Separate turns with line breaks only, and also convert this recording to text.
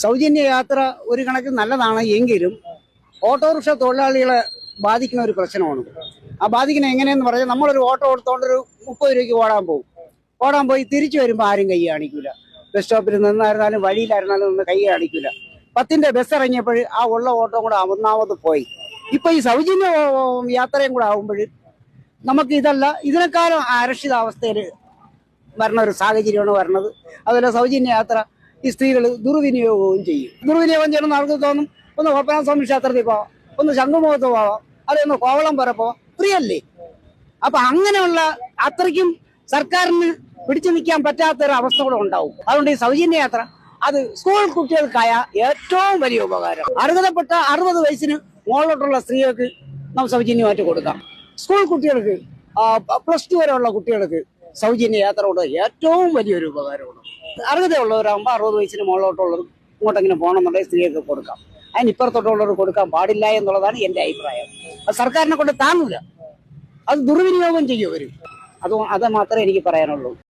സൗജന്യ യാത്ര ഒരു കണക്കിന് നല്ലതാണ് എങ്കിലും ഓട്ടോറിക്ഷ തൊഴിലാളികളെ ബാധിക്കുന്ന ഒരു പ്രശ്നമാണ്. ആ ബാധിക്കുന്ന എങ്ങനെയെന്ന് പറഞ്ഞാൽ നമ്മളൊരു ഓട്ടോ എടുത്തോണ്ട് ഒരു 30 രൂപയ്ക്ക് ഓടാൻ പോയി തിരിച്ചു വരുമ്പോൾ ആരും കൈ കാണിക്കൂല. ബസ് സ്റ്റോപ്പിൽ നിന്നായിരുന്നാലും വഴിയിലായിരുന്നാലും ഒന്ന് കൈ കാണിക്കൂല. 10ന്റെ ബസ് ഇറങ്ങിയപ്പോൾ ആ ഉള്ള ഓട്ടോ കൂടെ ഒന്നാമത് പോയി. ഇപ്പൊ ഈ സൗജന്യ യാത്രയും കൂടെ ആകുമ്പോൾ നമുക്ക് ഇതിനേക്കാളും അരക്ഷിതാവസ്ഥയിൽ വരണ ഒരു സാഹചര്യമാണ് വരണത്. അതുപോലെ സൗജന്യ യാത്ര ഈ സ്ത്രീകൾ ദുർവിനിയോഗവും ചെയ്യും. ദുർവിനിയോഗം ചെയ്യണമെന്ന് ആൾക്ക് തോന്നും, ഒന്ന് പത്മനാഭസ്വാമി ക്ഷേത്രത്തിൽ പോവാം, ഒന്ന് ശംഖുമുഖത്ത് പോവാം, അതൊന്ന് കോവളം വരെ പോവാം, ഫ്രീ അല്ലേ? അപ്പൊ അങ്ങനെയുള്ള അത്രയ്ക്കും സർക്കാരിന് പിടിച്ചു നിൽക്കാൻ പറ്റാത്തൊരു അവസ്ഥ കൂടെ ഉണ്ടാവും. അതുകൊണ്ട് ഈ സൗജന്യ യാത്ര അത് സ്കൂൾ കുട്ടികൾക്കായ ഏറ്റവും വലിയ ഉപകാരം. അർഹതപ്പെട്ട 60 വയസ്സിന് മുകളിലോട്ടുള്ള സ്ത്രീകൾക്ക് നാം സൗജന്യമായിട്ട് കൊടുക്കാം. സ്കൂൾ കുട്ടികൾക്ക് +2 വരെയുള്ള കുട്ടികൾക്ക് സൗജന്യ യാത്ര കൊണ്ട് ഏറ്റവും വലിയൊരു ഉപകാരമാണ്. അർഹതയുള്ളവരാകുമ്പോൾ 60 വയസ്സിന് മുകളിലോട്ടുള്ളവർ ഇങ്ങോട്ടെങ്കിലും പോകണമെന്നുണ്ടെങ്കിൽ സ്ത്രീകൾക്ക് കൊടുക്കാം. അതിനിപ്പുറത്തോട്ടുള്ളവർ കൊടുക്കാൻ പാടില്ല എന്നുള്ളതാണ് എൻ്റെ അഭിപ്രായം. അത് സർക്കാരിനെ കൊണ്ട് താങ്ങൂല, അത് ദുർവിനിയോഗം ചെയ്യും അവർ. അത് മാത്രമേ എനിക്ക് പറയാനുള്ളൂ.